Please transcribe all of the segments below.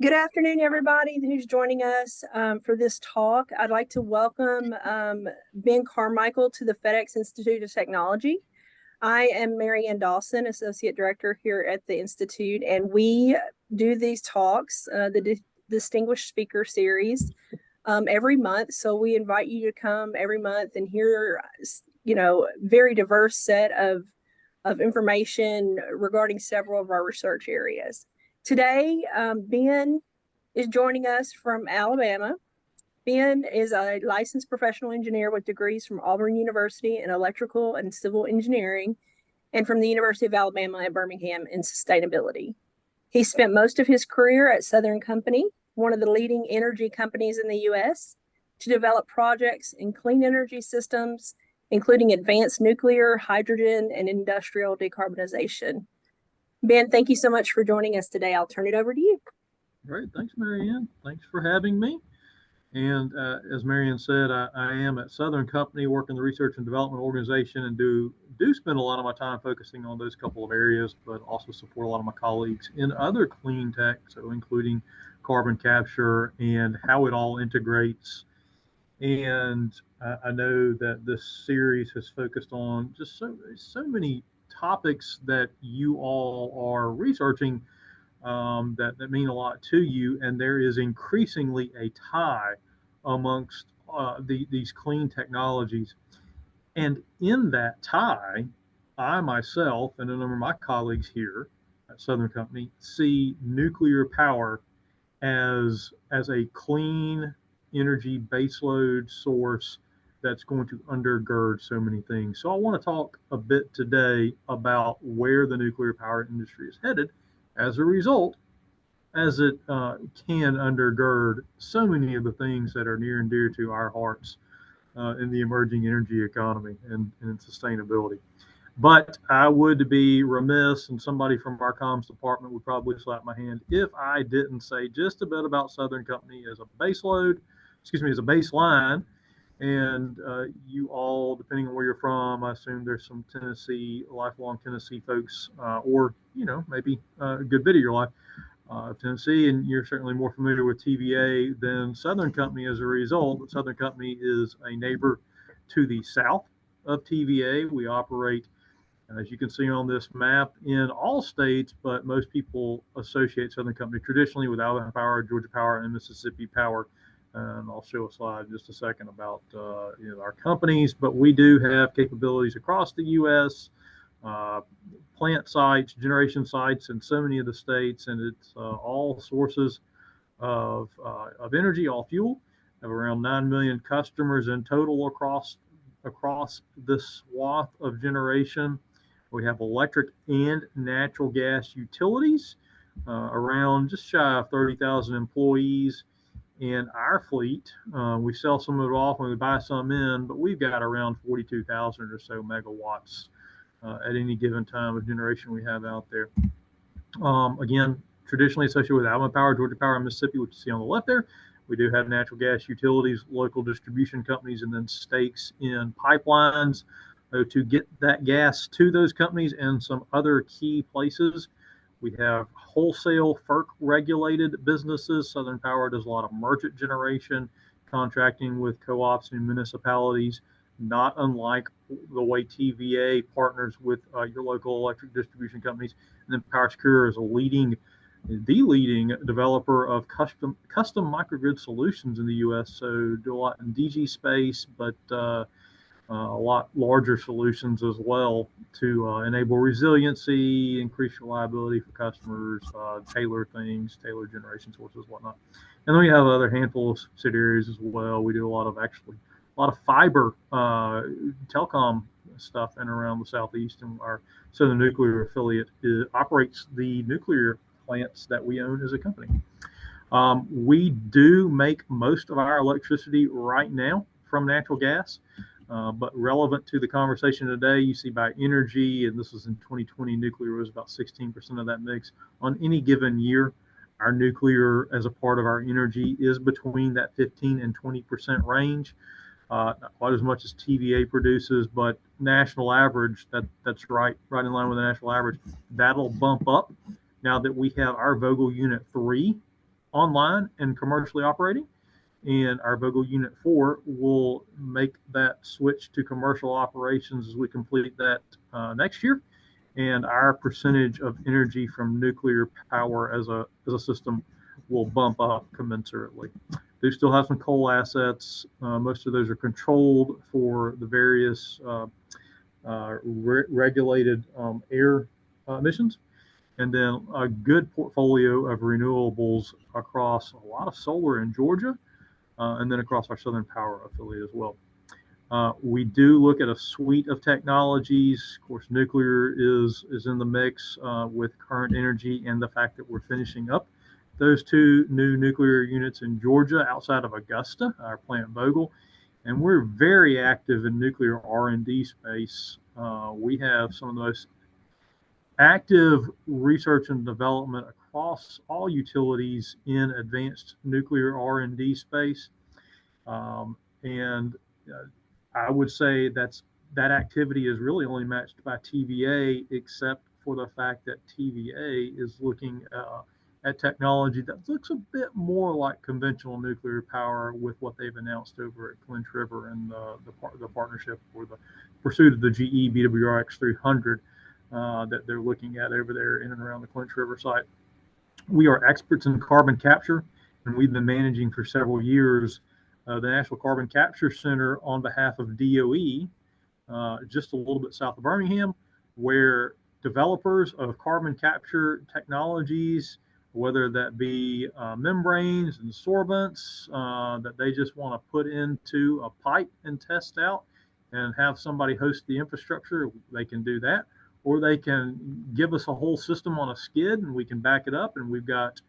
Good afternoon, everybody who's joining us for this talk. I'd like to welcome Ben Carmichael to the FedEx Institute of Technology. I am Mary Ann Dawson, Associate Director here at the Institute, and we do these talks, the Distinguished Speaker Series, every month. So we invite you to come every month and hear, very diverse set of information regarding several of our research areas. Today, Ben is joining us from Alabama. Ben is a licensed professional engineer with degrees from Auburn University in electrical and civil engineering and from the University of Alabama at Birmingham in sustainability. He spent most of his career at Southern Company, one of the leading energy companies in the U.S., to develop projects in clean energy systems, including advanced nuclear, hydrogen, and industrial decarbonization. Ben, thank you so much for joining us today. I'll turn it over to you. Great. Thanks, Mary Ann. Thanks for having me. And as Mary Ann said, I am at Southern Company working the research and development organization and do spend a lot of my time focusing on those couple of areas, but also support a lot of my colleagues in other clean tech, so including carbon capture and how it all integrates. And I know that this series has focused on just so many topics that you all are researching that mean a lot to you, and there is increasingly a tie amongst these clean technologies. And in that tie, I myself and a number of my colleagues here at Southern Company see nuclear power as a clean energy baseload source that's going to undergird so many things. So I want to talk a bit today about where the nuclear power industry is headed as a result, as it can undergird so many of the things that are near and dear to our hearts in the emerging energy economy and sustainability. But I would be remiss, and somebody from our comms department would probably slap my hand if I didn't say just a bit about Southern Company as a as a baseline. And you all, depending on where you're from, I assume there's some Tennessee, lifelong Tennessee folks, or maybe a good bit of your life Tennessee, and you're certainly more familiar with TVA than Southern Company as a result. Southern Company is a neighbor to the south of TVA. We operate, as you can see on this map, in all states, but most people associate Southern Company traditionally with Alabama Power, Georgia Power, and Mississippi Power. And I'll show a slide in just a second about our companies, but we do have capabilities across the U.S., plant sites, generation sites in so many of the states, and it's all sources of energy, all fuel. We have around 9 million customers in total across this swath of generation. We have electric and natural gas utilities, around just shy of 30,000 employees in our fleet. We sell some of it off when we buy some in, but we've got around 42,000 or so megawatts at any given time of generation we have out there. Again, traditionally associated with Alabama Power, Georgia Power, and Mississippi, which you see on the left there. We do have natural gas utilities, local distribution companies, and then stakes in pipelines to get that gas to those companies and some other key places. We have wholesale FERC regulated businesses. Southern Power does a lot of merchant generation, contracting with co-ops and municipalities, not unlike the way TVA partners with your local electric distribution companies. And then PowerSecure is the leading developer of custom microgrid solutions in the U.S. So do a lot in DG space, but a lot larger solutions as well to enable resiliency, increase reliability for customers, tailor generation sources, whatnot. And then we have other handful of subsidiaries as well. We do a lot of fiber telecom stuff in around the Southeast, and our Southern Nuclear affiliate operates the nuclear plants that we own as a company. We do make most of our electricity right now from natural gas, but relevant to the conversation today, you see by energy, and this was in 2020, nuclear was about 16% of that mix. On any given year, our nuclear as a part of our energy is between that 15 and 20% range. Not quite as much as TVA produces, but national average, that's right in line with the national average. That'll bump up now that we have our Vogtle Unit 3 online and commercially operating. And our Vogtle Unit 4 will make that switch to commercial operations as we complete that next year. And our percentage of energy from nuclear power as a system will bump up commensurately. They still have some coal assets. Most of those are controlled for the various regulated air emissions. And then a good portfolio of renewables across a lot of solar in Georgia, and then across our Southern Power affiliate as well. We do look at a suite of technologies. Of course, nuclear is in the mix with current energy and the fact that we're finishing up those two new nuclear units in Georgia outside of Augusta, our plant Vogtle, and we're very active in nuclear R&D space. We have some of the most active research and development across all utilities in advanced nuclear R&D space. And I would say that activity is really only matched by TVA, except for the fact that TVA is looking at technology that looks a bit more like conventional nuclear power with what they've announced over at Clinch River and the partnership for the pursuit of the GE BWRX 300 that they're looking at over there in and around the Clinch River site. We are experts in carbon capture, and we've been managing for several years the National Carbon Capture Center on behalf of DOE, just a little bit south of Birmingham, where developers of carbon capture technologies, whether that be membranes and sorbents that they just want to put into a pipe and test out and have somebody host the infrastructure, they can do that. Or they can give us a whole system on a skid and we can back it up, and we've got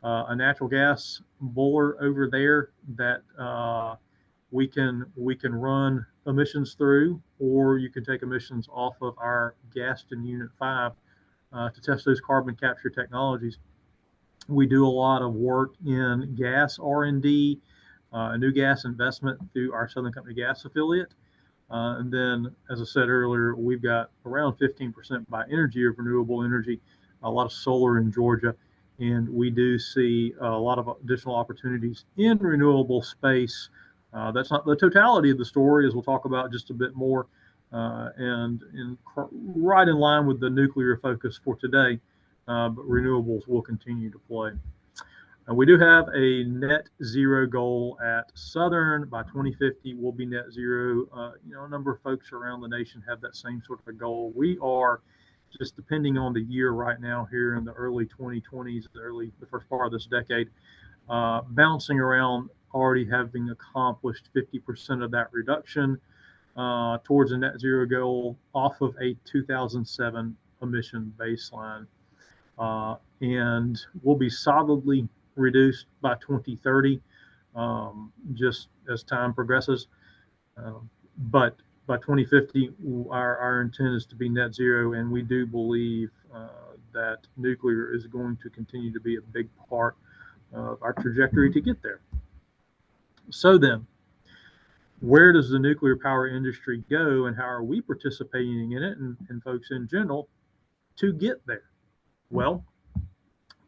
a natural gas boiler over there that we can run emissions through, or you can take emissions off of our Gaston Unit 5 to test those carbon capture technologies. We do a lot of work in gas R&D, new gas investment through our Southern Company Gas affiliate. And then, as I said earlier, we've got around 15% by energy of renewable energy, a lot of solar in Georgia, and we do see a lot of additional opportunities in renewable space. That's not the totality of the story, as we'll talk about just a bit more, and right in line with the nuclear focus for today, but renewables will continue to play. We do have a net zero goal at Southern. By 2050, we'll be net zero. A number of folks around the nation have that same sort of a goal. We are, just depending on the year right now, here in the early 2020s, the first part of this decade, bouncing around, already having accomplished 50% of that reduction towards a net zero goal off of a 2007 emission baseline. And we'll be solidly reduced by 2030, just as time progresses. But by 2050, our intent is to be net zero, and we do believe that nuclear is going to continue to be a big part of our trajectory to get there. So then, where does the nuclear power industry go, and how are we participating in it, and folks in general, to get there? Well,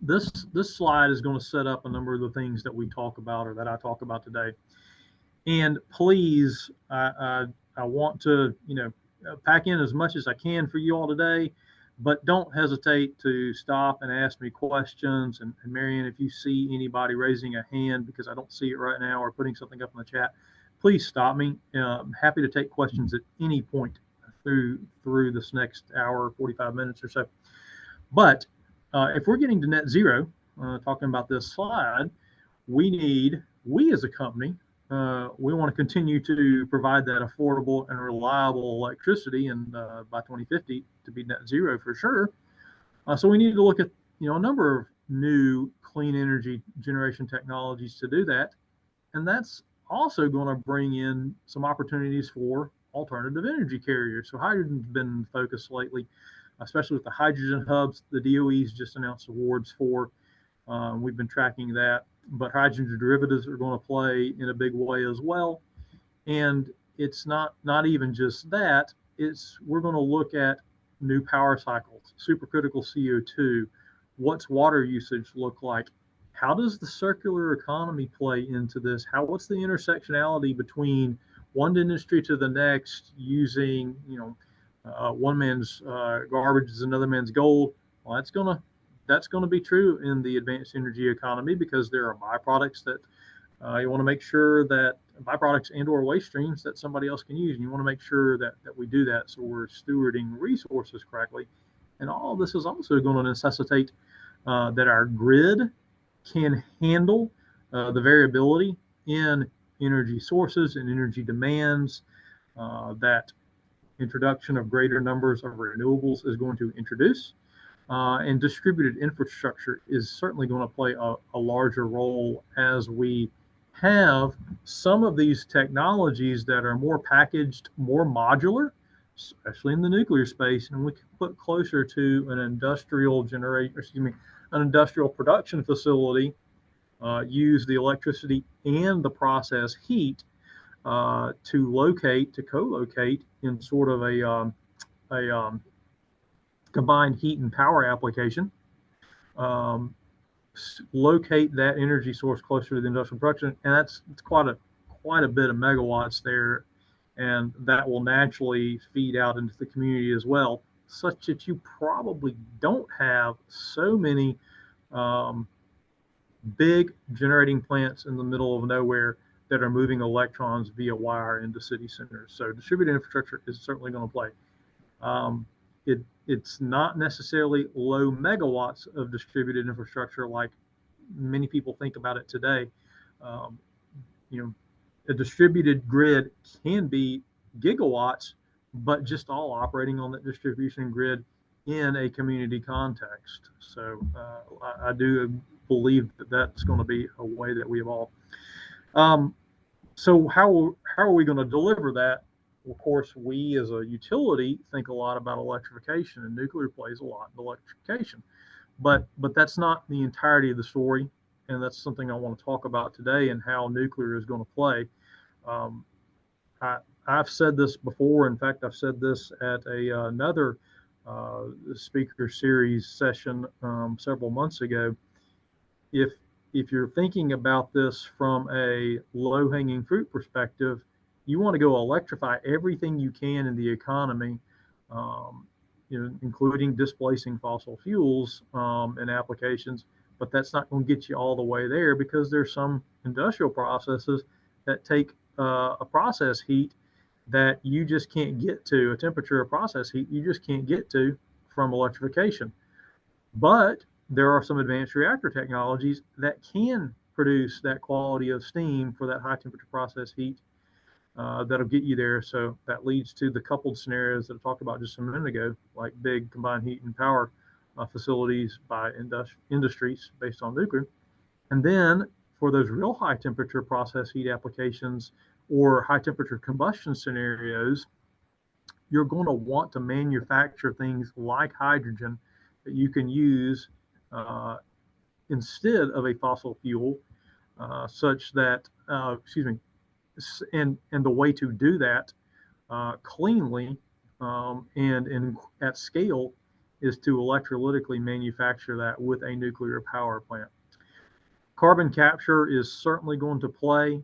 this slide is going to set up a number of the things that we talk about, or that I talk about today. And please, I want to pack in as much as I can for you all today, but don't hesitate to stop and ask me questions. And Marianne, if you see anybody raising a hand because I don't see it right now, or putting something up in the chat, please stop me. I'm happy to take questions at any point through this next hour, 45 minutes or so. But if we're getting to net zero, talking about this slide, we as a company, we want to continue to provide that affordable and reliable electricity, and by 2050 to be net zero for sure. So we need to look at a number of new clean energy generation technologies to do that, and that's also going to bring in some opportunities for alternative energy carriers. So hydrogen's been focused lately, especially with the hydrogen hubs the DOE's just announced awards for. We've been tracking that, but hydrogen derivatives are going to play in a big way as well. And it's not even just that, we're going to look at new power cycles, supercritical CO2, what's water usage look like how does the circular economy play into this? What's the intersectionality between one industry to the next using, one man's garbage is another man's gold? Well, that's gonna be true in the advanced energy economy because there are byproducts that you want to make sure that byproducts and/or waste streams that somebody else can use, and you want to make sure that we do that so we're stewarding resources correctly. And all of this is also going to necessitate that our grid can handle the variability in energy sources and energy demands that introduction of greater numbers of renewables is going to introduce. And distributed infrastructure is certainly going to play a larger role as we have some of these technologies that are more packaged, more modular, especially in the nuclear space, and we can put closer to an an industrial production facility, use the electricity and the process heat to co-locate in sort of a combined heat and power application, um, locate that energy source closer to the industrial production, and it's quite a bit of megawatts there, and that will naturally feed out into the community as well, such that you probably don't have so many um, big generating plants in the middle of nowhere that are moving electrons via wire into city centers. So distributed infrastructure is certainly going to play. Um, it's not necessarily low megawatts of distributed infrastructure like many people think about it today. Um, you know, a distributed grid can be gigawatts, but just all operating on that distribution grid in a community context. So I do believe that that's going to be a way that we evolve. Um, so how are we going to deliver that? Of course, we as a utility think a lot about electrification, and nuclear plays a lot in electrification. But that's not the entirety of the story, and that's something I want to talk about today and how nuclear is going to play. Um, I, I've said this before. In fact, I've said this at another speaker series session several months ago. If if you're thinking about this from a low-hanging fruit perspective, you want to go electrify everything you can in the economy, um, including displacing fossil fuels and applications. But that's not going to get you all the way there because there's some industrial processes that take a process heat that you just can't get to, a temperature of process heat you just can't get to from electrification. But there are some advanced reactor technologies that can produce that quality of steam for that high temperature process heat that'll get you there. So that leads to the coupled scenarios that I talked about just a minute ago, like big combined heat and power facilities by industries based on nuclear. And then for those real high temperature process heat applications or high temperature combustion scenarios, you're going to want to manufacture things like hydrogen that you can use uh, instead of a fossil fuel, such that, excuse me, and the way to do that cleanly and at scale is to electrolytically manufacture that with a nuclear power plant. Carbon capture is certainly going to play.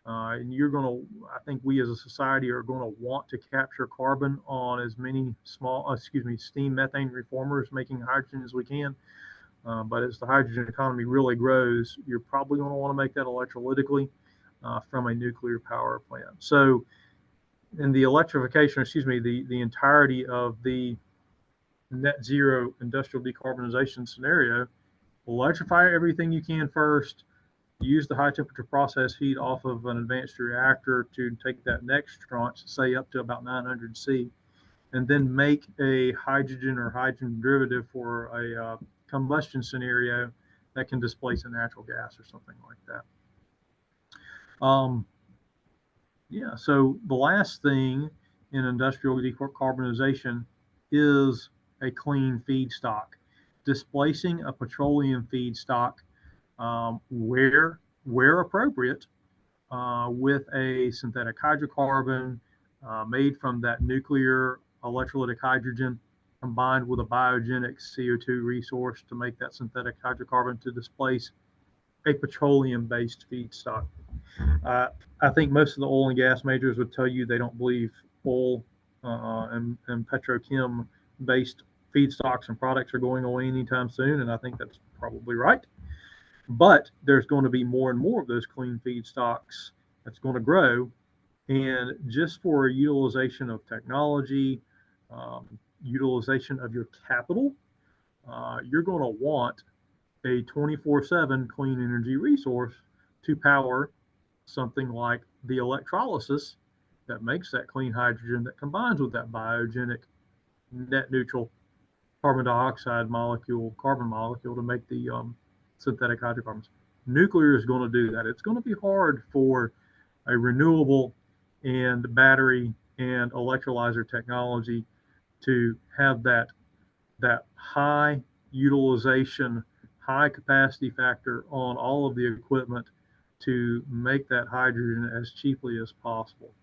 And I think we as a society are going to want to capture carbon on as many steam methane reformers making hydrogen as we can. But as the hydrogen economy really grows, you're probably going to want to make that electrolytically from a nuclear power plant. So in the electrification, the entirety of the net zero industrial decarbonization scenario, electrify everything you can first, use the high temperature process heat off of an advanced reactor to take that next tranche, say up to about 900 C, and then make a hydrogen or hydrogen derivative for a combustion scenario that can displace a natural gas or something like that. Yeah, so the last thing in industrial decarbonization is a clean feedstock, displacing a petroleum feedstock where appropriate with a synthetic hydrocarbon made from that nuclear electrolytic hydrogen combined with a biogenic CO2 resource to make that synthetic hydrocarbon to displace a petroleum-based feedstock. Uh, I think most of the oil and gas majors would tell you they don't believe oil and petrochem-based feedstocks and products are going away anytime soon, and I think that's probably right. But there's going to be more and more of those clean feedstocks that's going to grow, and just for utilization of technology, utilization of your capital, you're going to want a 24/7 clean energy resource to power something like the electrolysis that makes that clean hydrogen that combines with that biogenic net neutral carbon dioxide molecule, carbon molecule to make the synthetic hydrocarbons. Nuclear is going to do that. It's going to be hard for a renewable and battery and electrolyzer technology to have that high utilization, high capacity factor on all of the equipment to make that hydrogen as cheaply as possible.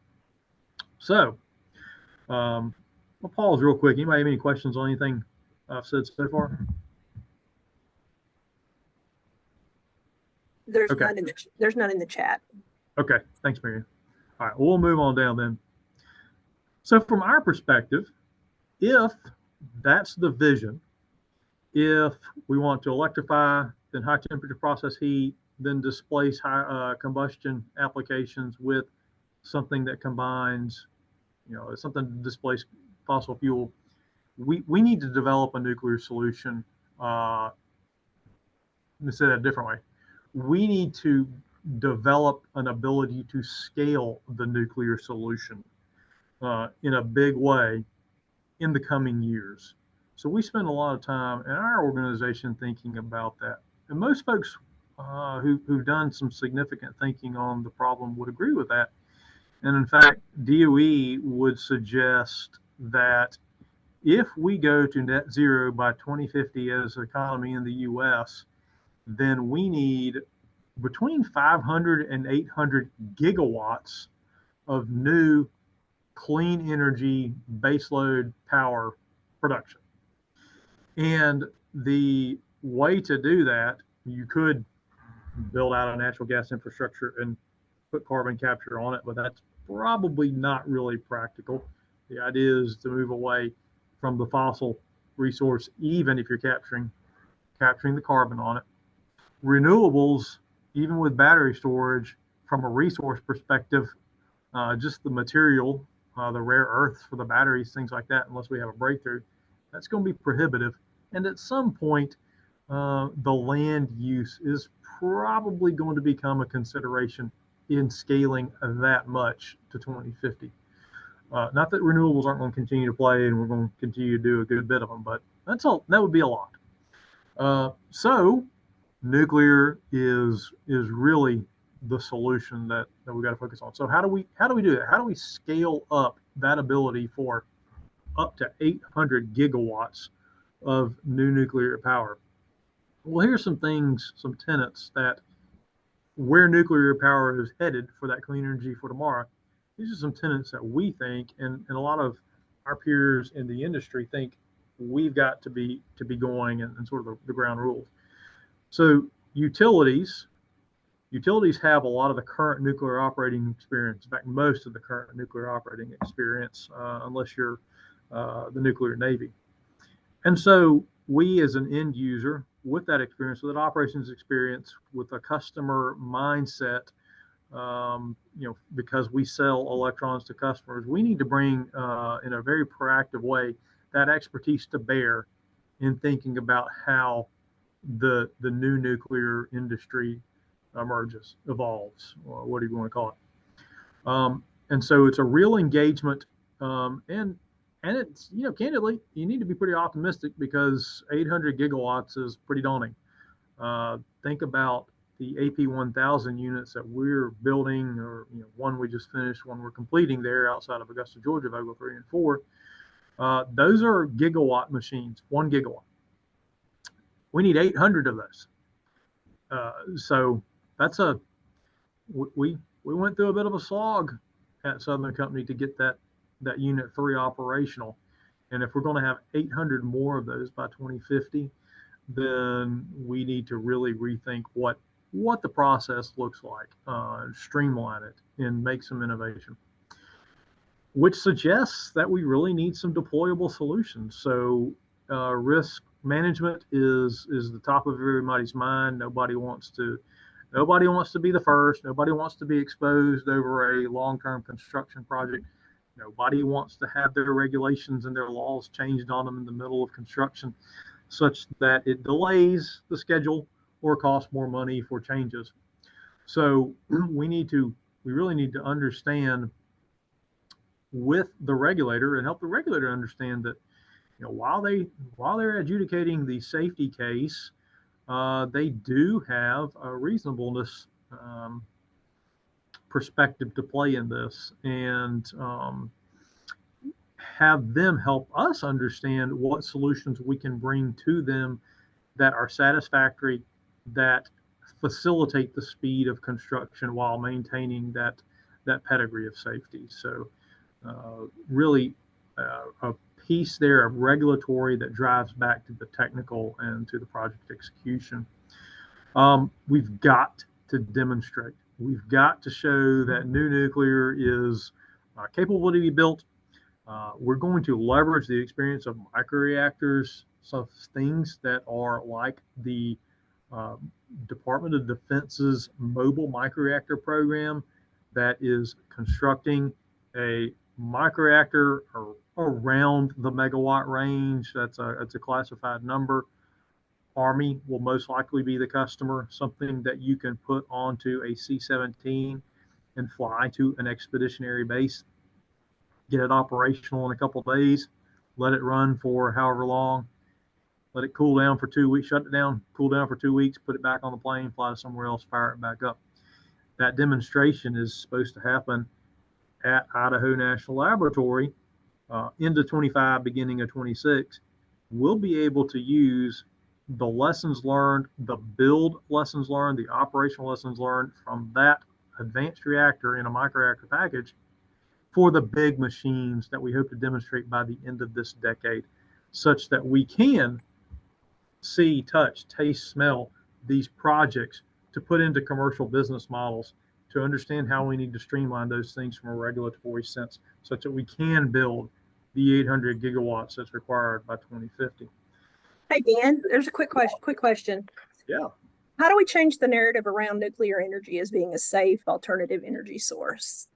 So, I'll pause real quick. Anybody have any questions on anything I've said so far? There's Okay. none in the chat. Okay. Thanks, Mary. All right. We'll move on down then. So, from our perspective, if that's the vision, if we want to electrify, then high temperature process heat, then displace high combustion applications with something that combines, something to displace fossil fuel, we need to develop a nuclear solution. Let me say that a different way. We need to develop an ability to scale the nuclear solution in a big way in the coming years. So we spend a lot of time in our organization thinking about that. And most folks who've done some significant thinking on the problem would agree with that. And in fact, DOE would suggest that if we go to net zero by 2050 as an economy in the US, then we need between 500 and 800 gigawatts of new clean energy baseload power production. And the way to do that, you could build out a natural gas infrastructure and put carbon capture on it, but that's probably not really practical. The idea is to move away from the fossil resource, even if you're capturing the carbon on it. Renewables, even with battery storage, from a resource perspective, just the material, the rare earths for the batteries, things like that, unless we have a breakthrough, that's going to be prohibitive. And at some point, the land use is probably going to become a consideration in scaling that much to 2050. Not that renewables aren't going to continue to play and we're going to continue to do a good bit of them, but that would be a lot. So nuclear is really the solution that we got to focus on. So how do we do that? How do we scale up that ability for up to 800 gigawatts of new nuclear power? Well, here's some tenets that where nuclear power is headed for that clean energy for tomorrow. These are some tenets that we think, and a lot of our peers in the industry think we've got to be going and sort of the ground rules. So utilities have a lot of the current nuclear operating experience. In fact, most of the current nuclear operating experience, unless you're the nuclear Navy. And so we as an end user with that experience, with that operations experience, with a customer mindset, because we sell electrons to customers, we need to bring in a very proactive way that expertise to bear in thinking about how the new nuclear industry evolves, or what do you want to call it? And so it's a real engagement, and it's, candidly, you need to be pretty optimistic because 800 gigawatts is pretty daunting. Think about the AP1000 units that we're building, or one we just finished, one we're completing there outside of Augusta, Georgia, Vogtle 3 and 4. Those are gigawatt machines, 1 gigawatt. We need 800 of those. So that's we went through a bit of a slog at Southern Company to get that unit 3 operational. And if we're going to have 800 more of those by 2050, then we need to really rethink what what the process looks like, streamline it, and make some innovation, which suggests that we really need some deployable solutions. So risk management is the top of everybody's mind. Nobody wants to be the first. Nobody wants to be exposed over a long-term construction project. Nobody wants to have their regulations and their laws changed on them in the middle of construction, such that it delays the schedule or costs more money for changes. So we really need to understand with the regulator and help the regulator understand that while they're adjudicating the safety case, they do have a reasonableness perspective to play in this, and have them help us understand what solutions we can bring to them that are satisfactory, that facilitate the speed of construction while maintaining that pedigree of safety. So really a piece there of regulatory that drives back to the technical and to the project execution. We've got to demonstrate. We've got to show that new nuclear is capable to be built. We're going to leverage the experience of microreactors, some things that are like the uh, Department of Defense's mobile microreactor program that is constructing a microreactor around the megawatt range. That's a classified number. Army will most likely be the customer, something that you can put onto a C-17 and fly to an expeditionary base, get it operational in a couple of days, let it run for however long, let it cool down for 2 weeks, shut it down, cool down for 2 weeks, put it back on the plane, fly to somewhere else, fire it back up. That demonstration is supposed to happen at Idaho National Laboratory into 25, beginning of 26. We'll be able to use the lessons learned, the build lessons learned, the operational lessons learned from that advanced reactor in a microreactor package for the big machines that we hope to demonstrate by the end of this decade, such that we can see, touch, taste, smell these projects to put into commercial business models, to understand how we need to streamline those things from a regulatory sense, such that we can build the 800 gigawatts that's required by 2050. Hey, Dan, there's a quick question. Yeah. How do we change the narrative around nuclear energy as being a safe alternative energy source?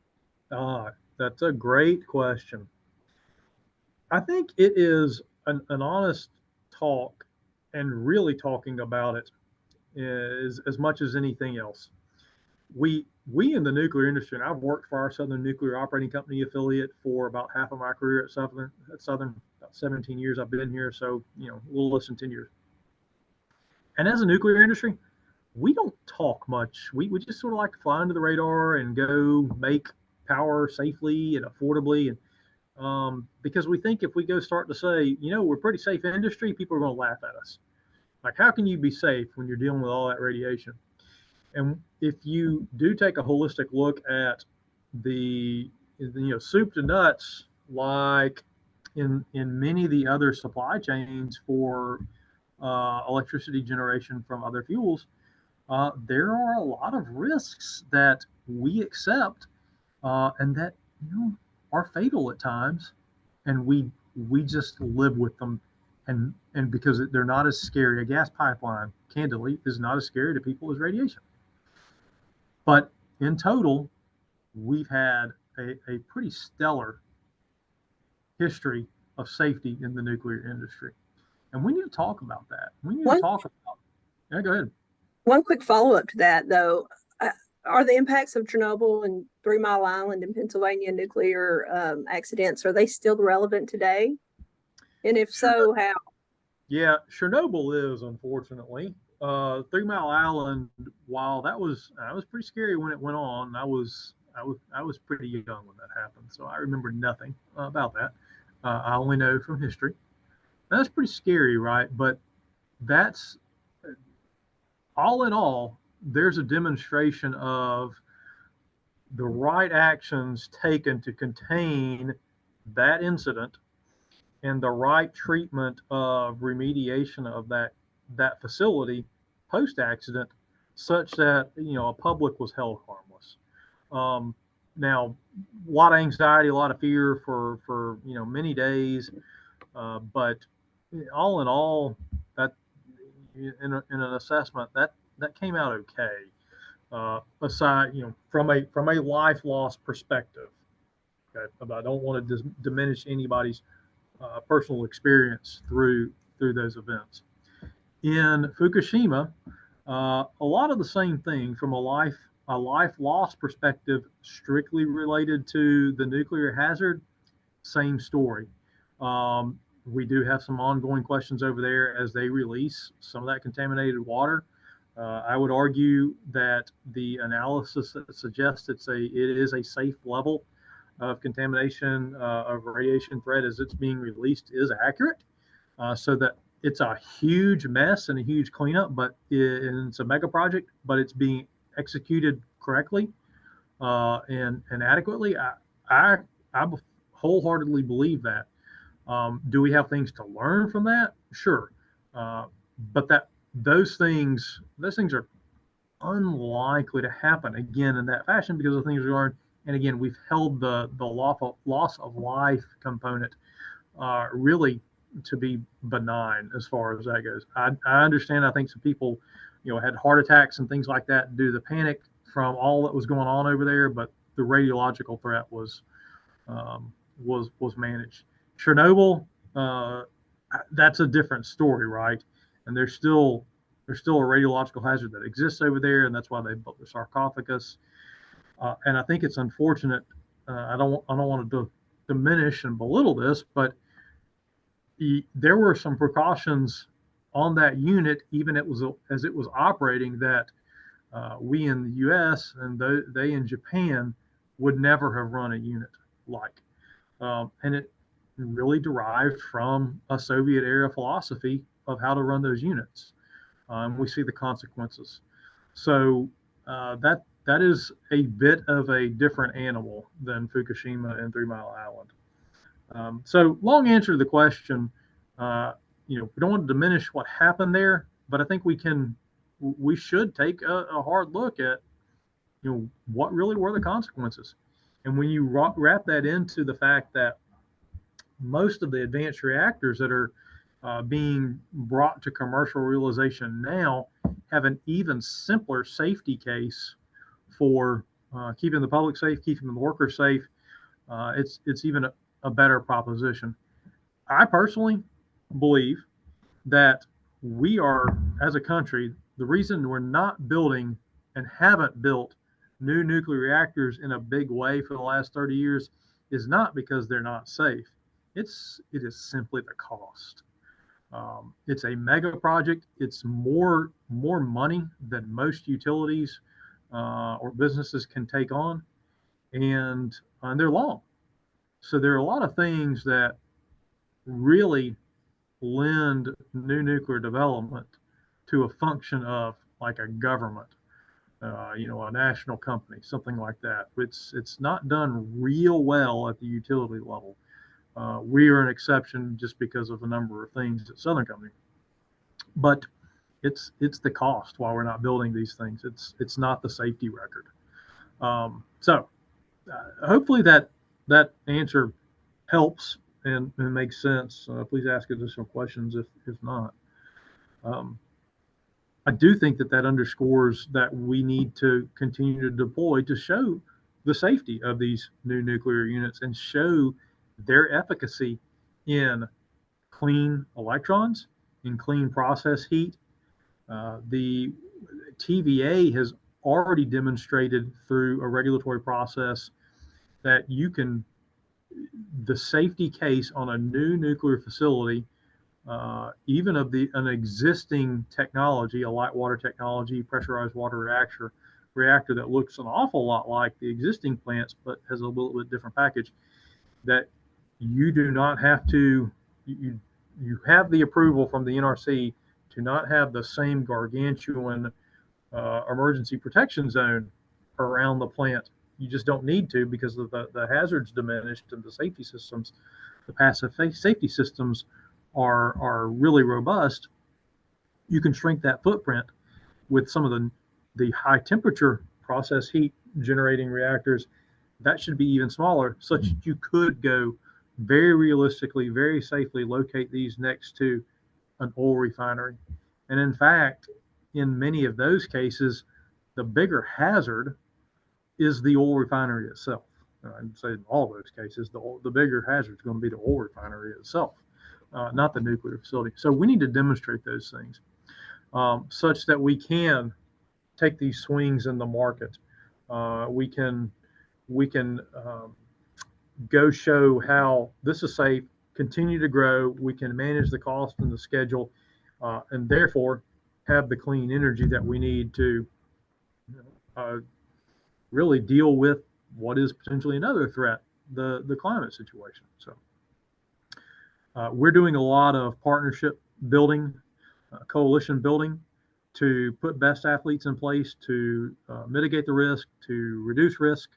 That's a great question. I think it is an honest talk, and really talking about it is as much as anything else. We in the nuclear industry, and I've worked for our Southern Nuclear Operating Company affiliate for about half of my career at Southern, about 17 years I've been here, so a little less than 10 years. And as a nuclear industry, we don't talk much. We just sort of like to fly under the radar and go make power safely and affordably, and because we think if we go start to say, we're a pretty safe industry, people are going to laugh at us. Like, how can you be safe when you're dealing with all that radiation? And if you do take a holistic look at the soup to nuts, like in many of the other supply chains for electricity generation from other fuels, there are a lot of risks that we accept and that are fatal at times, and we just live with them, and because they're not as scary. A gas pipeline, candidly, is not as scary to people as radiation. But in total, we've had a pretty stellar history of safety in the nuclear industry, and we need to talk about that. We need to talk about. Yeah, go ahead. One quick follow-up to that, though. Are the impacts of Chernobyl and 3 Mile Island in Pennsylvania nuclear accidents, are they still relevant today? And if so, how? Yeah, Chernobyl is, unfortunately. 3 Mile Island, while that was pretty scary when it went on. I was pretty young when that happened, so I remember nothing about that. I only know from history. That's pretty scary, right? But that's all in all. There's a demonstration of the right actions taken to contain that incident and the right treatment of remediation of that facility post accident such that a public was held harmless. Um, Now, a lot of anxiety, a lot of fear for many days, but all in all, that in an assessment that came out okay. Aside, from a life loss perspective, okay, I don't want to diminish anybody's personal experience through those events. In Fukushima, a lot of the same thing from a life loss perspective, strictly related to the nuclear hazard. Same story. We do have some ongoing questions over there as they release some of that contaminated water. I would argue that the analysis that suggests it is a safe level of contamination of radiation threat as it's being released is accurate. So that it's a huge mess and a huge cleanup, but it's a mega project, but it's being executed correctly and adequately. I wholeheartedly believe that. Do we have things to learn from that? Sure, uh, but those things are unlikely to happen again in that fashion because of things we learned. And again, we've held the loss of life component really to be benign as far as that goes. I understand. I think some people, had heart attacks and things like that due to the panic from all that was going on over there, but the radiological threat was managed. Chernobyl, uh, that's a different story, right? And there's still a radiological hazard that exists over there, and that's why they built the sarcophagus. And I think it's unfortunate. I don't want to diminish and belittle this, but there were some precautions on that unit, even as it was operating, that we in the U.S. and they in Japan would never have run a unit like. And it really derived from a Soviet era philosophy of how to run those units. We see the consequences. So that is a bit of a different animal than Fukushima and 3 Mile Island. So long answer to the question. Uh, we don't want to diminish what happened there, but I think we should take a hard look at what really were the consequences. And when you wrap that into the fact that most of the advanced reactors that are being brought to commercial realization now have an even simpler safety case for keeping the public safe, keeping the workers safe. It's even a better proposition. I personally believe that we are, as a country, the reason we're not building and haven't built new nuclear reactors in a big way for the last 30 years is not because they're not safe. It is simply the cost. It's a mega project. It's more money than most utilities or businesses can take on, and they're long. So there are a lot of things that really lend new nuclear development to a function of like a government, a national company, something like that. It's not done real well at the utility level. We are an exception just because of a number of things at Southern Company, but it's the cost while we're not building these things. It's not the safety record. So hopefully that answer helps and makes sense. Please ask additional questions if not. Um, I do think that underscores that we need to continue to deploy to show the safety of these new nuclear units and show their efficacy in clean electrons, in clean process heat. The TVA has already demonstrated through a regulatory process that the safety case on a new nuclear facility, even of an existing technology, a light water technology, pressurized water reactor that looks an awful lot like the existing plants, but has a little bit different package, that you do not have to, you have the approval from the NRC to not have the same gargantuan emergency protection zone around the plant. You just don't need to because of the hazards diminished and the safety systems, the passive safety systems are really robust. You can shrink that footprint with some of the The high temperature process heat generating reactors, that should be even smaller, such that you could go very realistically, very safely locate these next to an oil refinery. And in fact, in many of those cases, the bigger hazard is the oil refinery itself. I'd say in all those cases, the bigger hazard is going to be the oil refinery itself, not the nuclear facility. So we need to demonstrate those things such that we can take these swings in the market. We can go show how this is safe, continue to grow. We can manage the cost and the schedule, and therefore have the clean energy that we need to uh, really deal with what is potentially another threat, the climate situation. So we're doing a lot of partnership building, coalition building to put best athletes in place to mitigate the risk, to reduce risk.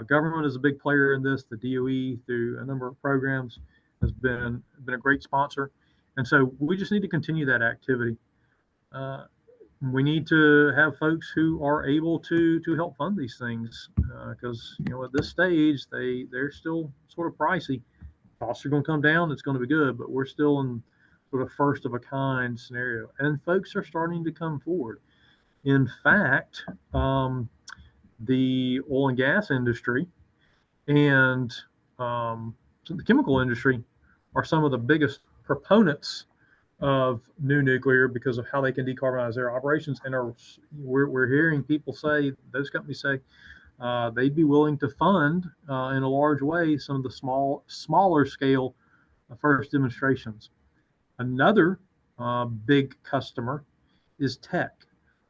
Government is a big player in this. The DOE, through a number of programs, has been a great sponsor, and so we just need to continue that activity. We need to have folks who are able to help fund these things because at this stage they're still sort of pricey. Costs are going to come down. It's going to be good, but we're still in sort of first of a kind scenario, and folks are starting to come forward. In fact, the oil and gas industry and the chemical industry are some of the biggest proponents of new nuclear because of how they can decarbonize their operations. And we're hearing people say, those companies say, they'd be willing to fund in a large way some of the smaller scale first demonstrations. Another big customer is tech.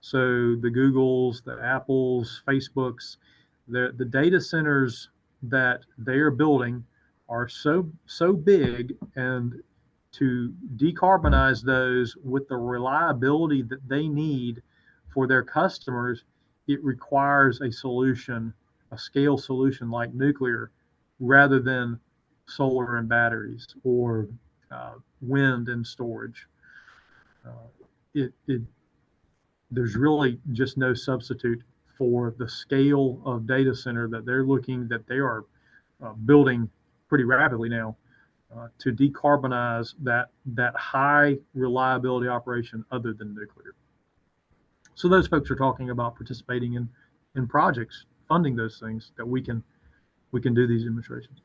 So the Googles, the Apples, Facebooks, the data centers that they are building are so big, and to decarbonize those with the reliability that they need for their customers, it requires a solution, a scale solution like nuclear, rather than solar and batteries or wind and storage. Uh, it there's really just no substitute for the scale of data center that they are building pretty rapidly now to decarbonize that high reliability operation other than nuclear. So those folks are talking about participating in projects, funding those things that we can do these demonstrations.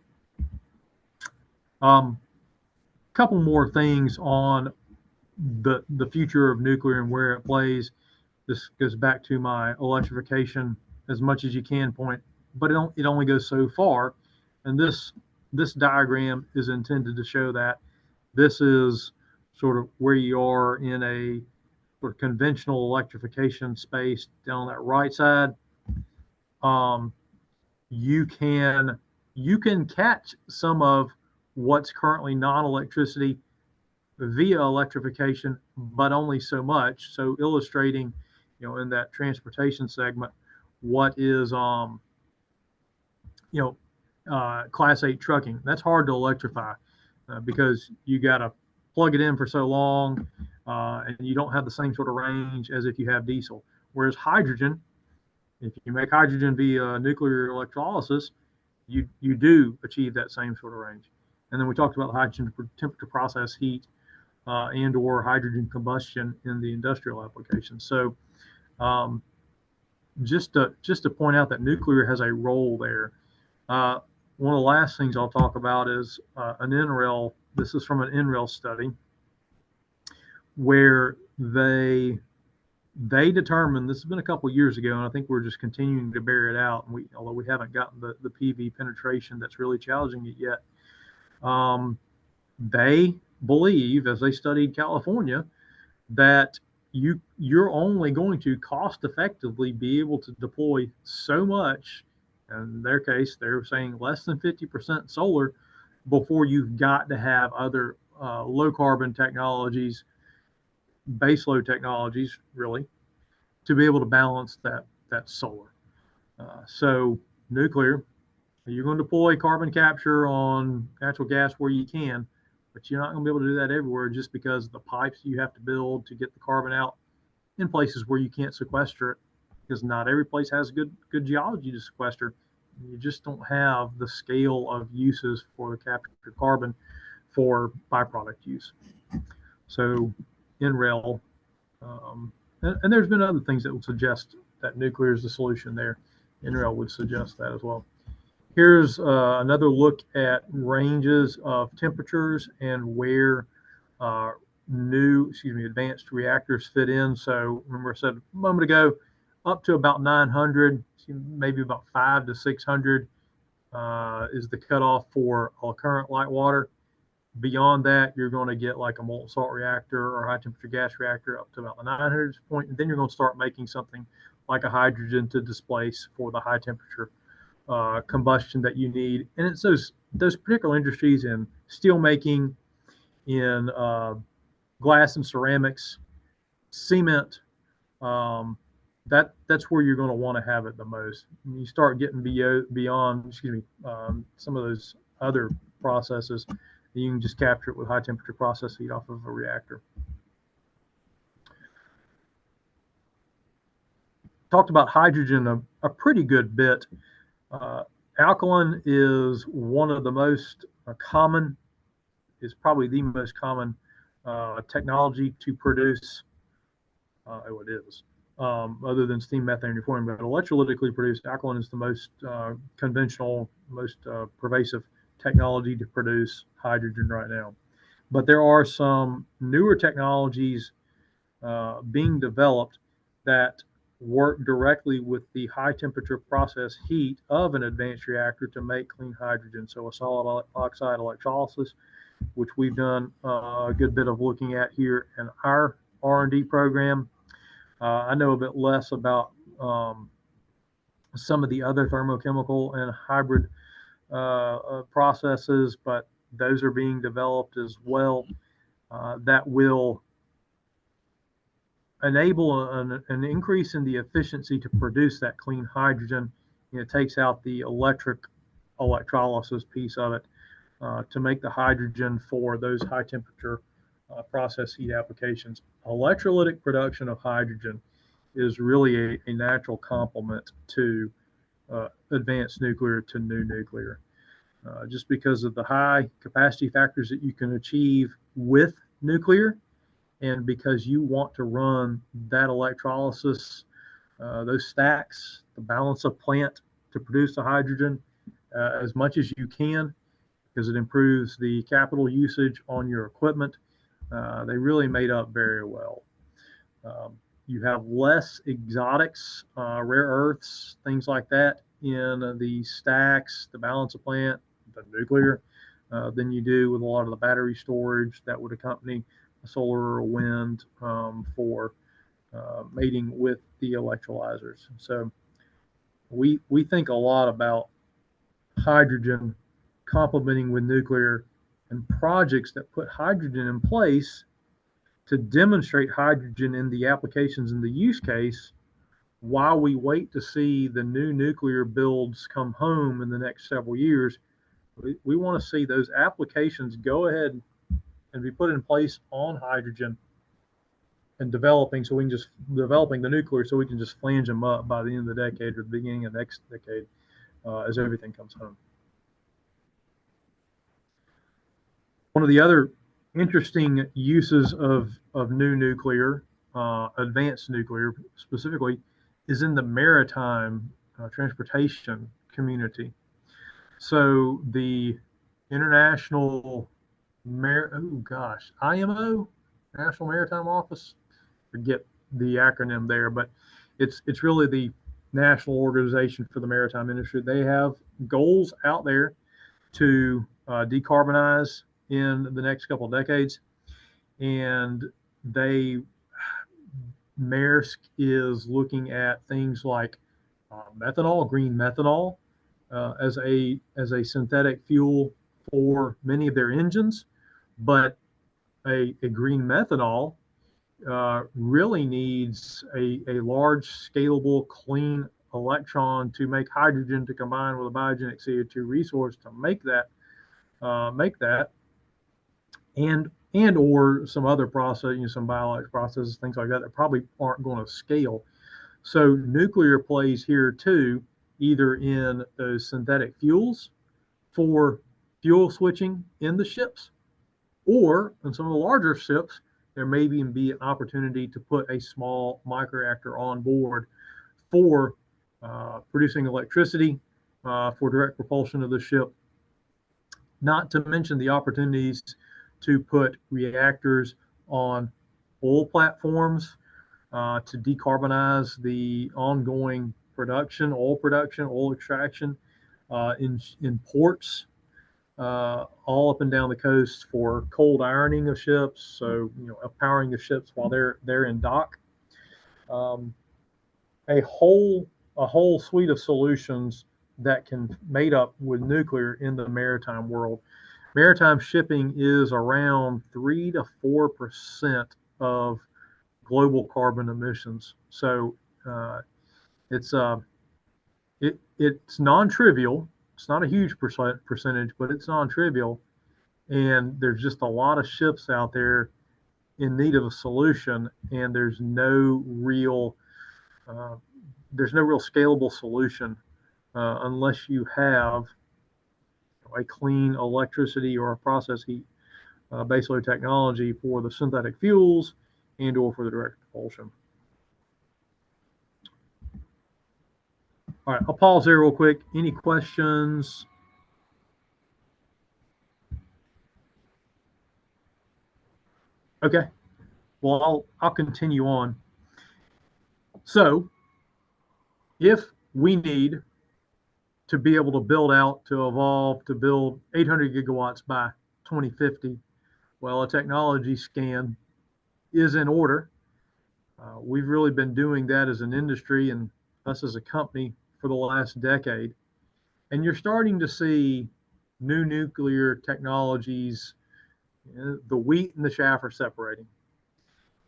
Couple more things on the future of nuclear and where it plays. This goes back to my electrification as much as you can point, but it only goes so far. And this diagram is intended to show that this is sort of where you are in a sort of conventional electrification space down on that right side. You can catch some of what's currently non-electricity via electrification, but only so much. So illustrating, in that transportation segment, what is, Class 8 trucking. That's hard to electrify because you got to plug it in for so long and you don't have the same sort of range as if you have diesel. Whereas hydrogen, if you make hydrogen via nuclear electrolysis, you do achieve that same sort of range. And then we talked about hydrogen temperature process heat and or hydrogen combustion in the industrial application. So just to point out that nuclear has a role there. One of the last things I'll talk about is an NREL. This is from an NREL study where they determined, this has been a couple of years ago, and I think we're just continuing to bear it out. And although we haven't gotten the PV penetration that's really challenging it yet, they believe, as they studied California, that you're only going to cost effectively be able to deploy so much. In their case, they're saying less than 50% solar before you've got to have other low carbon technologies, baseload technologies, really, to be able to balance that solar. So nuclear, you're going to deploy carbon capture on natural gas where you can, but you're not going to be able to do that everywhere just because of the pipes you have to build to get the carbon out in places where you can't sequester it because not every place has good geology to sequester. You just don't have the scale of uses for the captured carbon for byproduct use. So NREL, and there's been other things that would suggest that nuclear is the solution there. NREL would suggest that as well. Here's another look at ranges of temperatures and where advanced reactors fit in. So remember I said a moment ago, up to about 900, maybe about 5 to 600 is the cutoff for a current light water. Beyond that, you're going to get like a molten salt reactor or high temperature gas reactor up to about the 900 point, and then you're going to start making something like a hydrogen to displace for the high temperature combustion that you need. And it's those particular industries in steel making, in glass and ceramics, cement. That's where you're going to want to have it the most. When you start getting beyond, some of those other processes, you can just capture it with high temperature process heat off of a reactor. Talked about hydrogen a pretty good bit. Alkaline is one of the most common, is probably the most common technology to produce, it is, other than steam methane reforming, but electrolytically produced alkaline is the most conventional, most pervasive technology to produce hydrogen right now. But there are some newer technologies being developed that work directly with the high temperature process heat of an advanced reactor to make clean hydrogen. So a solid oxide electrolysis, which we've done a good bit of looking at here in our R&D program. I know a bit less about some of the other thermochemical and hybrid processes, but those are being developed as well. That will enable an increase in the efficiency to produce that clean hydrogen. It takes out the electrolysis piece of it to make the hydrogen for those high temperature process heat applications. Electrolytic production of hydrogen is really a natural complement to advanced nuclear, to new nuclear. Just because of the high capacity factors that you can achieve with nuclear, and because you want to run that electrolysis, those stacks, the balance of plant to produce the hydrogen as much as you can, because it improves the capital usage on your equipment. They really made up very well. You have less exotics, rare earths, things like that in the stacks, the balance of plant, the nuclear, than you do with a lot of the battery storage that would accompany a solar or wind for mating with the electrolyzers. So we think a lot about hydrogen complementing with nuclear, and projects that put hydrogen in place to demonstrate hydrogen in the applications in the use case while we wait to see the new nuclear builds come home in the next several years. We want to see those applications go ahead and be put in place on hydrogen and developing the nuclear so we can just flange them up by the end of the decade or the beginning of the next decade as everything comes home. One of the other interesting uses of new nuclear, advanced nuclear specifically, is in the maritime transportation community. So the International IMO, National Maritime Office, forget the acronym there, but it's really the national organization for the maritime industry. They have goals out there to decarbonize in the next couple of decades, and Maersk is looking at things like methanol, green methanol, as a synthetic fuel for many of their engines, but a green methanol really needs a large, scalable, clean electron to make hydrogen to combine with a biogenic CO2 resource to make that, and or some other process, some biologic processes, things like that probably aren't going to scale. So nuclear plays here too, either in those synthetic fuels for fuel switching in the ships, or in some of the larger ships, there may even be an opportunity to put a small microreactor on board for producing electricity for direct propulsion of the ship, not to mention the opportunities to put reactors on oil platforms to decarbonize the ongoing production, oil extraction in ports all up and down the coast for cold ironing of ships. So, powering the ships while they're in dock. Um, a whole a whole suite of solutions that can made up with nuclear in the maritime world. Maritime shipping is around 3 to 4% of global carbon emissions. So it's it's non-trivial. It's not a huge percentage, but it's non-trivial. And there's just a lot of ships out there in need of a solution, and uh, there's no real scalable solution unless you have a clean electricity or a process heat base load technology for the synthetic fuels and or for the direct propulsion. All right, I'll pause there real quick. Any questions? Okay, well, I'll continue on. So if we need to be able to evolve to build 800 gigawatts by 2050, well, a technology scan is in order. We've really been doing that as an industry and us as a company for the last decade. And you're starting to see new nuclear technologies, the wheat and the chaff are separating.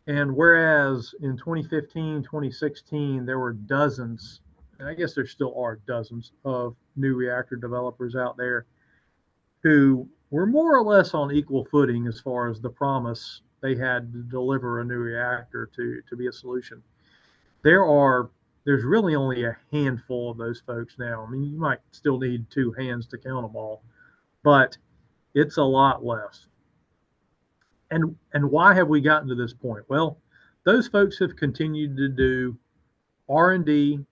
And whereas in 2015, 2016, there were dozens, and I guess there still are dozens of new reactor developers out there who were more or less on equal footing as far as the promise they had to deliver a new reactor to be a solution. There's really only a handful of those folks now. I mean, you might still need two hands to count them all, but it's a lot less. And why have we gotten to this point? Well, those folks have continued to do R&D,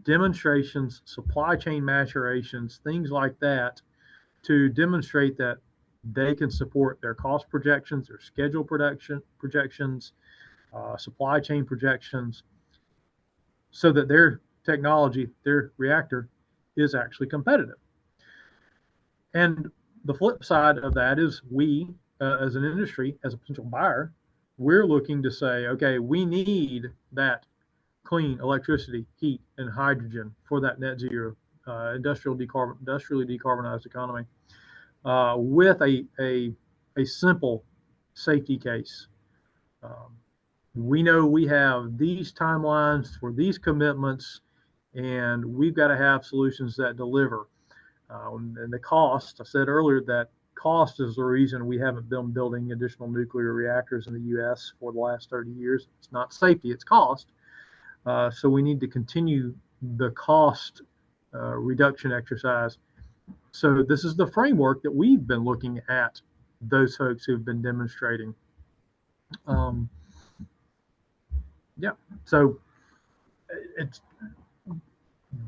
demonstrations, supply chain maturations, things like that, to demonstrate that they can support their cost projections, their schedule projections, supply chain projections, so that their technology, their reactor, is actually competitive. And the flip side of that is we, as an industry, as a potential buyer, we're looking to say, okay, we need that clean electricity, heat, and hydrogen for that net zero industrially decarbonized economy with a simple safety case. We know we have these timelines for these commitments, and we've got to have solutions that deliver. And the cost, I said earlier that cost is the reason we haven't been building additional nuclear reactors in the U.S. for the last 30 years. It's not safety, it's cost. So we need to continue the cost reduction exercise. So this is the framework that we've been looking at those folks who've been demonstrating. Yeah, so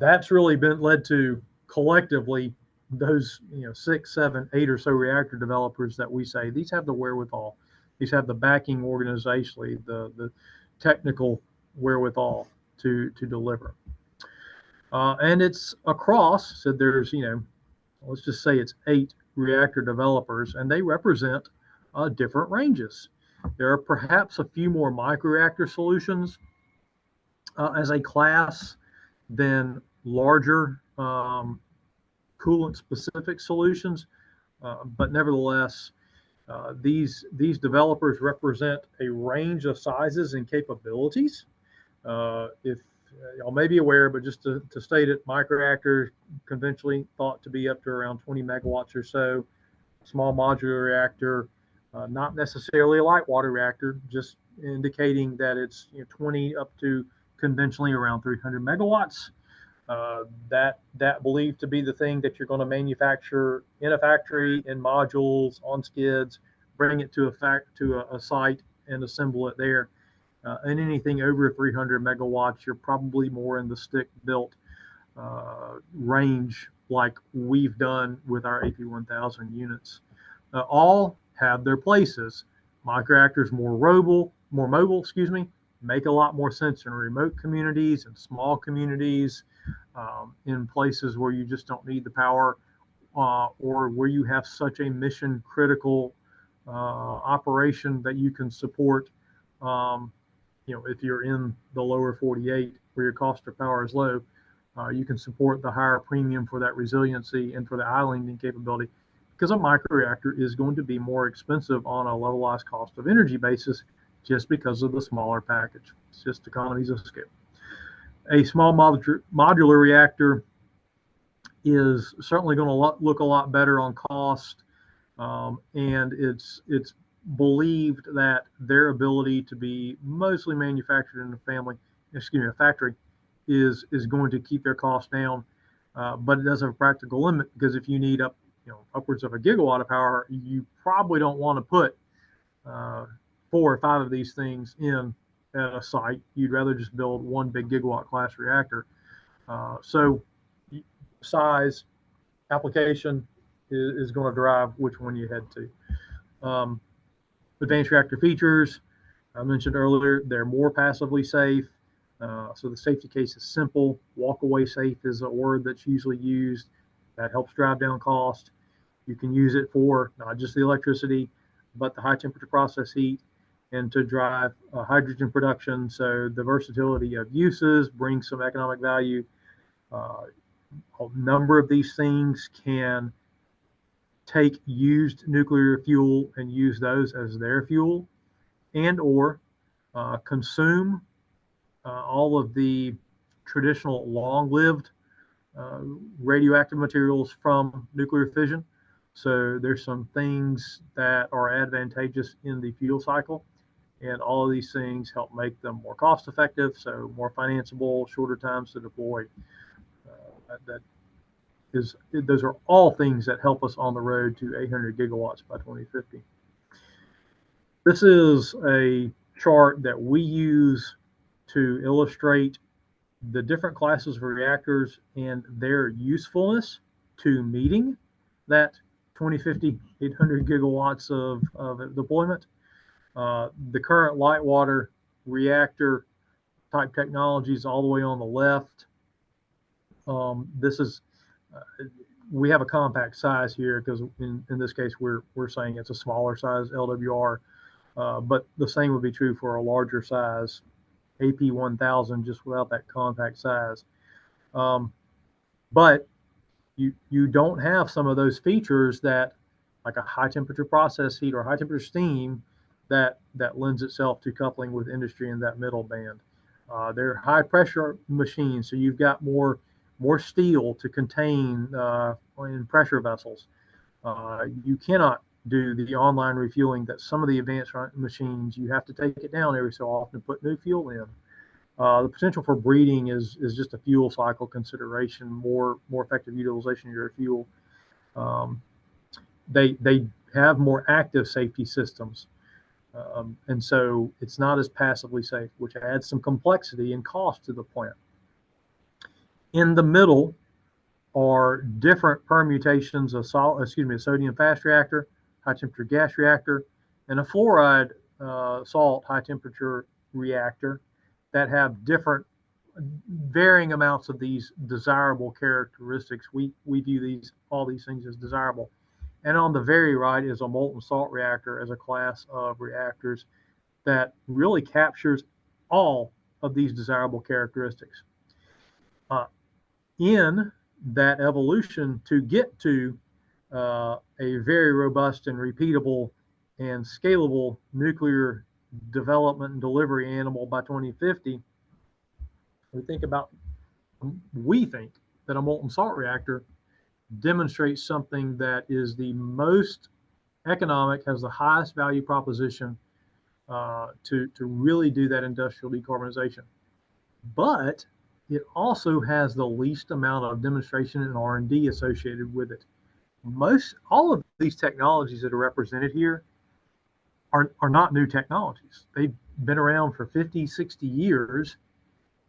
that's really been led to collectively those 6, 7, 8 or so reactor developers that we say these have the wherewithal, these have the backing organizationally, the technical wherewithal to deliver. And it's across, so there's, let's just say it's 8 reactor developers, and they represent different ranges. There are perhaps a few more microreactor solutions as a class than larger coolant-specific solutions, but nevertheless, these developers represent a range of sizes and capabilities. If y'all may be aware, but just to state it, microreactors conventionally thought to be up to around 20 megawatts or so. Small modular reactor, not necessarily a light water reactor, just indicating that it's 20 up to conventionally around 300 megawatts. That believed to be the thing that you're going to manufacture in a factory in modules on skids, bring it to a site and assemble it there. And anything over 300 megawatts, you're probably more in the stick built range, like we've done with our AP1000 units. All have their places. Microreactors more mobile, make a lot more sense in remote communities and small communities, in places where you just don't need the power, or where you have such a mission critical operation that you can support. If you're in the lower 48 where your cost of power is low, you can support the higher premium for that resiliency and for the islanding capability, because a microreactor is going to be more expensive on a levelized cost of energy basis just because of the smaller package. It's just economies of scale. A small modular reactor is certainly going to look a lot better on cost, and it's believed that their ability to be mostly manufactured in a factory, is going to keep their costs down. But it does have a practical limit, because if you need upwards of a gigawatt of power, you probably don't want to put 4 or 5 of these things in at a site. You'd rather just build one big gigawatt class reactor. So size, application is going to drive which one you head to. Advanced reactor features, I mentioned earlier, they're more passively safe. So the safety case is simple. Walk-away safe is a word that's usually used. That helps drive down cost. You can use it for not just the electricity, but the high temperature process heat, and to drive hydrogen production. So the versatility of uses brings some economic value. A number of these things can take used nuclear fuel and use those as their fuel, and or consume all of the traditional long-lived radioactive materials from nuclear fission. So there's some things that are advantageous in the fuel cycle, and all of these things help make them more cost effective, so more financeable, shorter times to deploy. Those are all things that help us on the road to 800 gigawatts by 2050. This is a chart that we use to illustrate the different classes of reactors and their usefulness to meeting that 2050 800 gigawatts of deployment. The current light water reactor type technologies all the way on the left. This is we have a compact size here, because in this case we're saying it's a smaller size LWR, but the same would be true for a larger size AP1000, just without that compact size. But you don't have some of those features that, like a high temperature process heat or high temperature steam, that lends itself to coupling with industry in that middle band. They're high pressure machines, so you've got more steel to contain in pressure vessels. You cannot do the online refueling that some of the advanced machines. You have to take it down every so often to put new fuel in. The potential for breeding is just a fuel cycle consideration, more effective utilization of your fuel. They have more active safety systems, and so it's not as passively safe, which adds some complexity and cost to the plant. In the middle are different permutations of sodium fast reactor, high temperature gas reactor, and a fluoride salt high temperature reactor that have different varying amounts of these desirable characteristics. We view all these things as desirable. And on the very right is a molten salt reactor as a class of reactors that really captures all of these desirable characteristics. In that evolution to get to a very robust and repeatable and scalable nuclear development and delivery animal by 2050, we think that a molten salt reactor demonstrates something that is the most economic, has the highest value proposition to really do that industrial decarbonization. but it also has the least amount of demonstration and R&D associated with it. All of these technologies that are represented here are not new technologies. They've been around for 50, 60 years,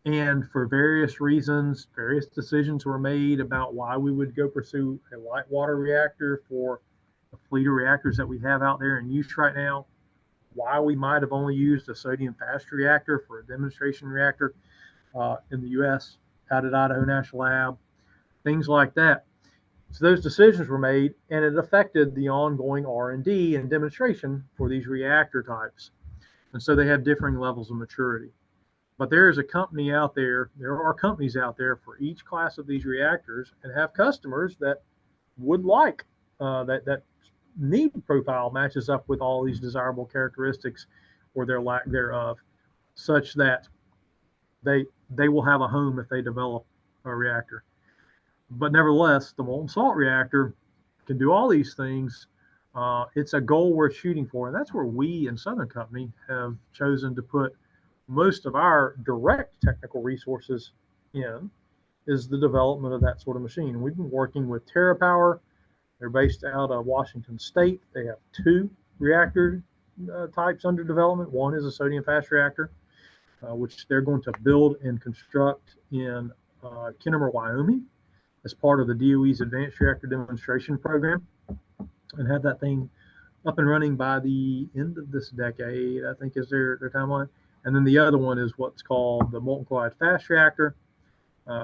and for various reasons, various decisions were made about why we would go pursue a light water reactor for the fleet of reactors that we have out there in use right now, why we might have only used a sodium fast reactor for a demonstration reactor in the U.S. out at Idaho National Lab, things like that. So those decisions were made, and it affected the ongoing R&D and demonstration for these reactor types. And so they have differing levels of maturity. But there is a company out there, there are companies out there for each class of these reactors, and have customers that would like that need profile matches up with all these desirable characteristics or their lack thereof, such that they will have a home if they develop a reactor. But nevertheless, the molten salt reactor can do all these things. It's a goal worth shooting for, and that's where we in Southern Company have chosen to put most of our direct technical resources in, is the development of that sort of machine. We've been working with TerraPower. They're based out of Washington State. They have two reactor types under development. One is a sodium fast reactor, which they're going to build and construct in Kennemer, Wyoming, as part of the DOE's Advanced Reactor Demonstration Program, and have that thing up and running by the end of this decade, I think is their timeline. And then the other one is what's called the molten chloride fast reactor,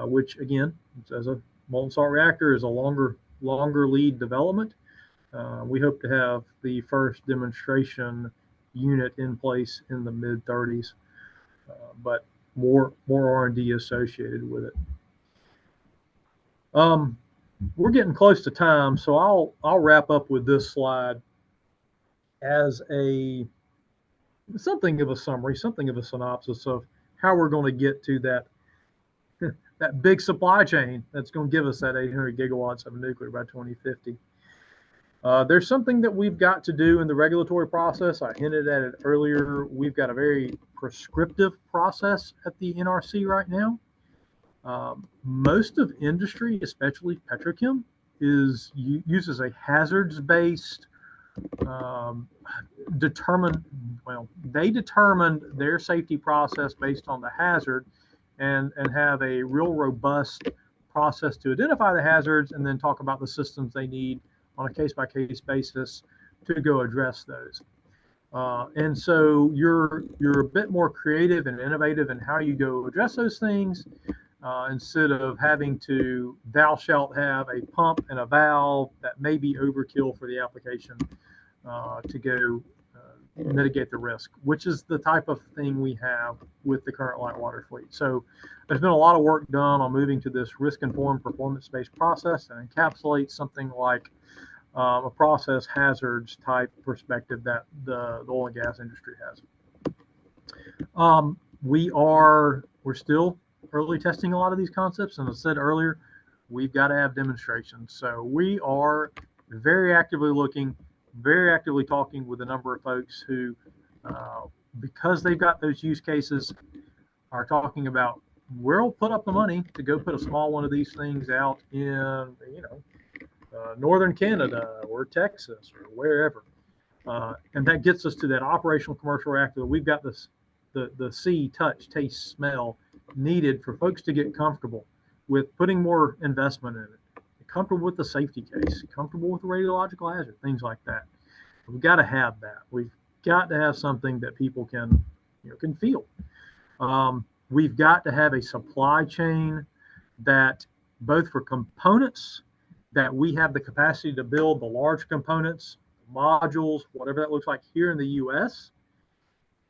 which again, as a molten salt reactor, is a longer lead development. We hope to have the first demonstration unit in place in the mid 30s, but more R&D associated with it. We're getting close to time, so I'll wrap up with this slide as something of a summary, something of a synopsis of how we're going to get to that big supply chain that's going to give us that 800 gigawatts of nuclear by 2050. There's something that we've got to do in the regulatory process. I hinted at it earlier. We've got a very prescriptive process at the NRC right now. Most of industry, especially petrochem, uses a hazards-based they determined their safety process based on the hazard, and have a real robust process to identify the hazards and then talk about the systems they need on a case-by-case basis to go address those. And so you're a bit more creative and innovative in how you go address those things, instead of having to, thou shalt have a pump and a valve that may be overkill for the application to go mitigate the risk, which is the type of thing we have with the current light water fleet. So there's been a lot of work done on moving to this risk-informed, performance-based process that encapsulates something like a process hazards type perspective that the oil and gas industry has. We're still early testing a lot of these concepts, and as I said earlier, we've got to have demonstrations. So we are very actively looking, very actively talking with a number of folks who, because they've got those use cases, are talking about, we'll put up the money to go put a small one of these things out in, northern Canada or Texas or wherever. And that gets us to that operational commercial reactor that we've got the see, touch, taste, smell needed for folks to get comfortable with putting more investment in it, comfortable with the safety case, comfortable with the radiological hazard, things like that. We've got to have that. We've got to have something that people can feel. We've got to have a supply chain that, both for components, that we have the capacity to build the large components, modules, whatever that looks like here in the US,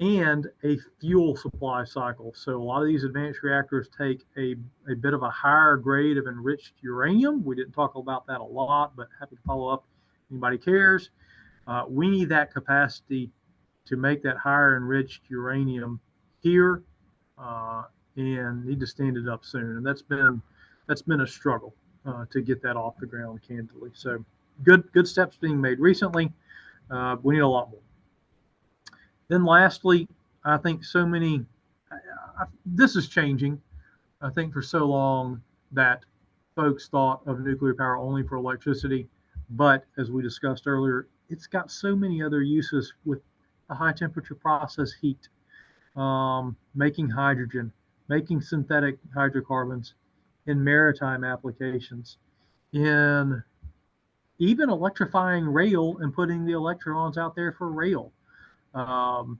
and a fuel supply cycle. So a lot of these advanced reactors take a bit of a higher grade of enriched uranium. We didn't talk about that a lot, but happy to follow up if anybody cares. We need that capacity to make that higher enriched uranium here, and need to stand it up soon. And that's been a struggle to get that off the ground, candidly. So good steps being made recently. We need a lot more. Then lastly, I think so many this is changing. I think for so long that folks thought of nuclear power only for electricity, but as we discussed earlier, it's got so many other uses with a high temperature process heat, making hydrogen, making synthetic hydrocarbons, in maritime applications, in even electrifying rail and putting the electrons out there for rail. Um,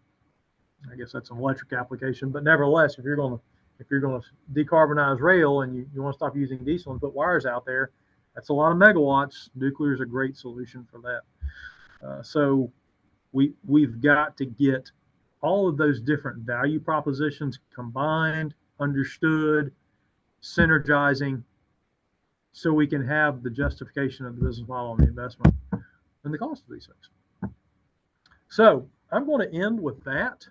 I guess that's an electric application, but nevertheless, if you're going to decarbonize rail and you want to stop using diesel and put wires out there, that's a lot of megawatts. Nuclear is a great solution for that. So we've got to get all of those different value propositions combined, understood, synergizing, so we can have the justification of the business model and the investment and the cost of these things. So I'm going to end with that.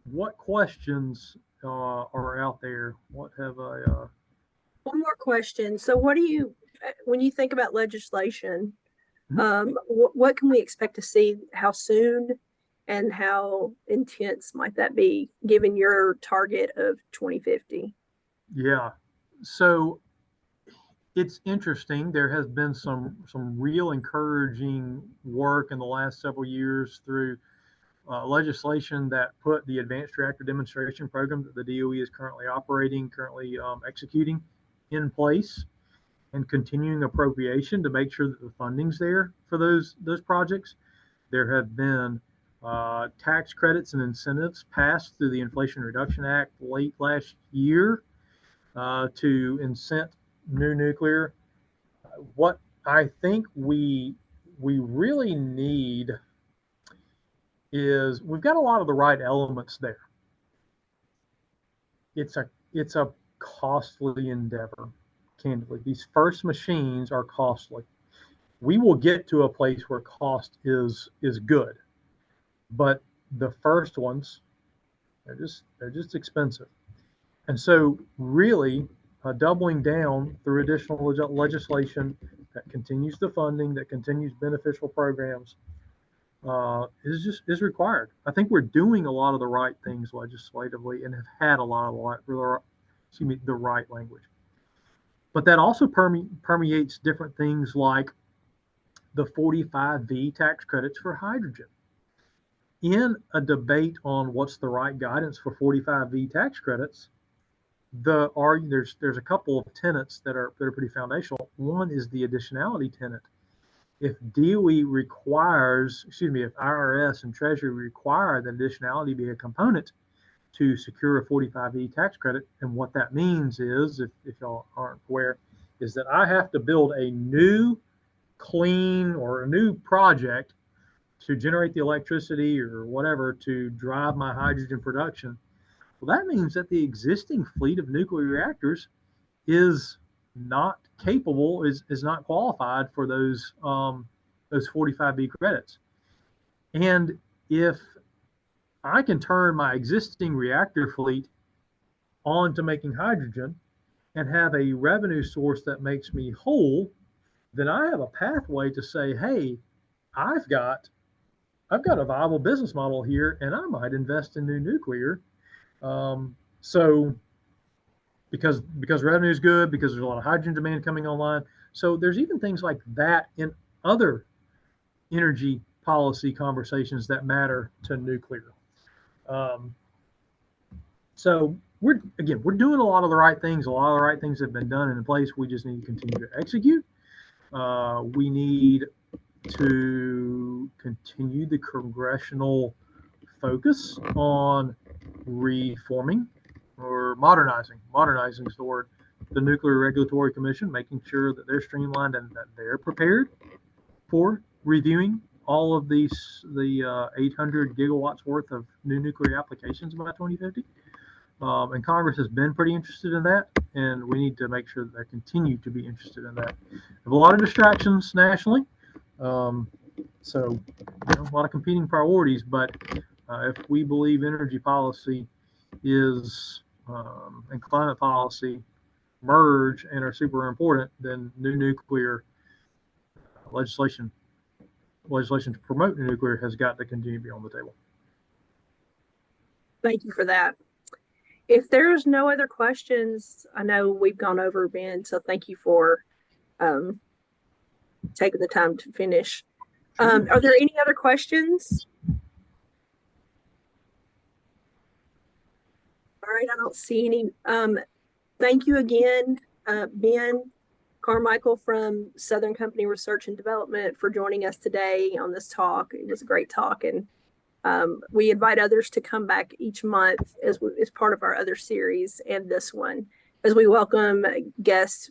What questions are out there? What have I? One more question. So, when you think about legislation, what can we expect to see? How soon, and how intense might that be, given your target of 2050? Yeah. So it's interesting. There has been some real encouraging work in the last several years through legislation that put the Advanced Reactor Demonstration Program that the DOE is currently operating, currently executing, in place, and continuing appropriation to make sure that the funding's there for those projects. There have been tax credits and incentives passed through the Inflation Reduction Act late last year to incent new nuclear. What I think we really need is we've got a lot of the right elements there. It's a costly endeavor, candidly. These first machines are costly. We will get to a place where cost is good, but the first ones, they're just expensive. And so really doubling down through additional legislation that continues the funding, that continues beneficial programs, is required. I think we're doing a lot of the right things legislatively and have had a lot of the right language. But that also permeates different things like the 45V tax credits for hydrogen. In a debate on what's the right guidance for 45V tax credits, there's a couple of tenets that are pretty foundational. One is the additionality tenet. If DOE requires, if IRS and Treasury require that additionality be a component to secure a 45E tax credit, and what that means is, if y'all aren't aware, is that I have to build a new clean or a new project to generate the electricity or whatever to drive my hydrogen production. Well, that means that the existing fleet of nuclear reactors is not capable, is not qualified for those 45B credits. And if I can turn my existing reactor fleet on to making hydrogen and have a revenue source that makes me whole, then I have a pathway to say, hey, I've got a viable business model here, and I might invest in new nuclear. So because revenue is good, because there's a lot of hydrogen demand coming online. So there's even things like that in other energy policy conversations that matter to nuclear. So we're doing a lot of the right things. A lot of the right things have been done and in place. We just need to continue to execute. We need to continue the congressional focus on reforming or modernizing is the word, the Nuclear Regulatory Commission, making sure that they're streamlined and that they're prepared for reviewing all of the 800 gigawatts worth of new nuclear applications by 2050. And Congress has been pretty interested in that, and we need to make sure that they continue to be interested in that. We have a lot of distractions nationally, so a lot of competing priorities, but if we believe energy policy is and climate policy merge and are super important, then new nuclear legislation to promote new nuclear has got to continue to be on the table. Thank you for that. If there's no other questions, I know we've gone over, Ben, so thank you for um, taking the time to finish. Sure. Are there any other questions? All right, I don't see any. Thank you again, Ben Carmichael from Southern Company Research and Development, for joining us today on this talk. It was a great talk, and we invite others to come back each month as part of our other series and this one, as we welcome guests,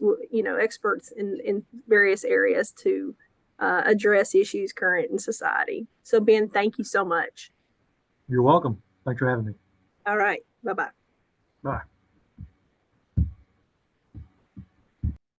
experts in various areas to address issues current in society. So, Ben, thank you so much. You're welcome. Thanks for having me. All right, bye bye. Bye.